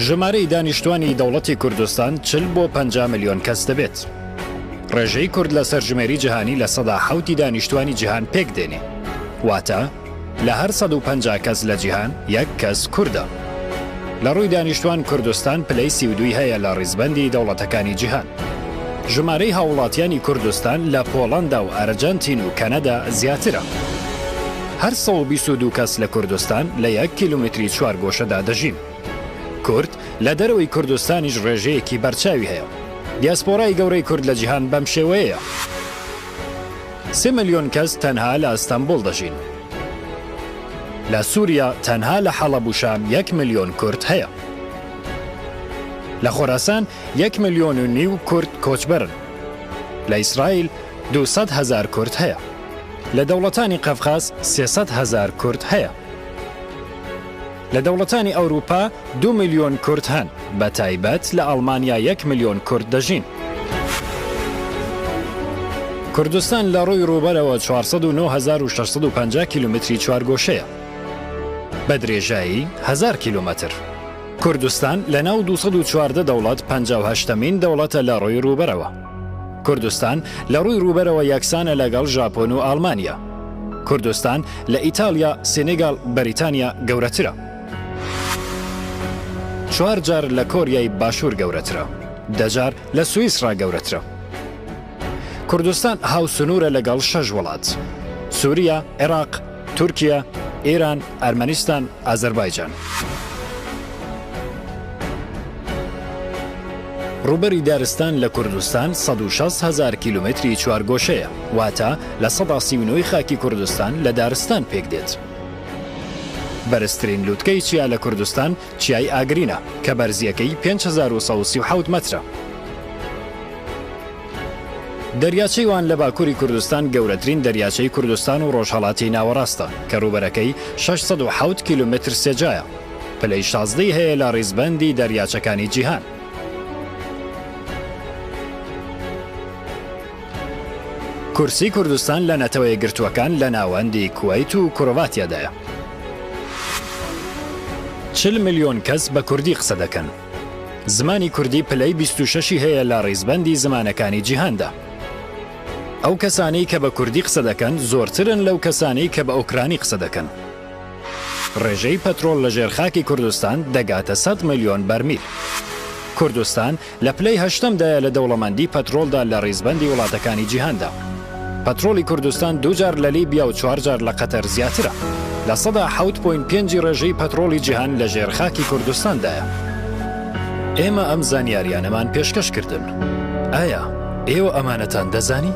ژمارەی دانیشتوانی دەوڵەتی کوردستان 40 بۆ 50 ملیۆن کەس دەبێت. ڕێژەی کورد لە سەرژمێری جیهانی لە سەدا 7 دانیشتوانی جیهان پێک دێنێ. واتە لە هەر 150 کەس لە جیهان یەک کەس کووردە. لە ڕووی دانیشتوان کوردستان پلەی 32 هەیە لە ڕیزبەندی دەوڵەتەکانی جیهان. ژمارەی هاوڵاتیانی کوردستان لە پۆڵەندا و ئەرجەنتین و کەنەدا زیاترە. هەر 122 کەس لە کوردستان لە 1 کیلومتری چوارگۆشەدا دەژین. کورد لە دەرەوەی کوردستانیش ڕێژەیەکی بەرچاوی هەیە. دیاسپۆرای گەورەی کورد لە جیهان بەم شێوەیە. 3 ملیۆن کەس تەنها لە ئەستەمبوڵ دەژین. لە سووریا تەنها لە حەڵەب و شام 1 ملیۆن کورد هەیە. لە خۆراسان 1 ملیۆن و نیو کورد کۆچبەرن. لە ئیسرائیل 200,000 کورد هەیە. لە دەوڵەتانی قەفقاز 300,000 کورد هەیە. لە دەوڵەتانی ئەوروپا 2 ملیۆن کورد هەن، بە تایبەت لە ئەڵمانیا 1 ملیۆن کورد دەژین. کوردستان لە ڕووی ڕووبەرەوە 409,650 کیلومتری چوارگۆشەیە. بە درێژایی 1000 کیلومتر. کوردستان لە ناو 214 دەوڵەت 58مین دەوڵەتە لە ڕووی ڕووبەرەوە. کوردستان لە ڕووی ڕووبەرەوە یەکسانە لەگەڵ ژاپۆن و ئەڵمانیا. کوردستان لە ئیتالیا، سێنێگاڵ، بەریتانیا گەورەترە. 4 جار لە کۆریای باشوور گەورەترە. 10 جار لە سوئیسرا گەورەترە. کوردستان هاوسنوورە لەگەڵ 6 وڵات: سووریا، عێراق، تورکیا، ئێران، ئەرمەنیستان، ئازەربایجان. ڕووبەری دارستان لە کوردستان 160,000 کیلومتری چوارگۆشەیە، واتە لە 139 خاکی کوردستان لە دارستان پێک دێت. بەرزترین لووتکەی چیا لە کوردستان چیای ئاگرینە کە بەرزیەکەی 5137 مەترە. دەریاچەی وان لە باکووری کوردستان گەورەترین دەریاچەی کوردستان و ڕۆژهەڵاتی ناوەڕاستە کە ڕووبەرەکەی 607 کیلومتر سێجایە. پلەی 16 هەیە لە ڕیزبەندی دەریاچەکانی جیهان. کورسی کوردستان لە نەتەوەی گرتووەکان لە ناوەندی کوێیت و کوڕڤاتیادایە. 40 ملیۆن کەس بە کوردی قسە دەکەن. زمانی کوردی پلەی 26 هەیە لە ڕیزبەندی زمانەکانی جیهاندا. ئەو کەسانی کە بە کوردی قسە دەکەن زۆرترن لەو کەسانی کە بە ئوکرانی قسە دەکەن. ڕێژەی پەترۆل لە ژێرخاکی کوردستان دەگاتە 100 ملیۆن بەرمیل. کوردستان لە پلەی 8دایە لە دەوڵەمەندی پەترۆلدا لە ڕیزبەندی وڵاتەکانی جیهاندا. پەترۆلی کوردستان 2 جار لە لیبیا و 4 جار لە قەتەر زیاترە. لە 7.5 ڕێژەی پەترۆلی جیهان لە ژێرخاکی کوردستاندایە. ئێمە ئەم زانیاریانەمان پێشکەش کردن. ئایا ئێوە ئەمانەتان دەزانی؟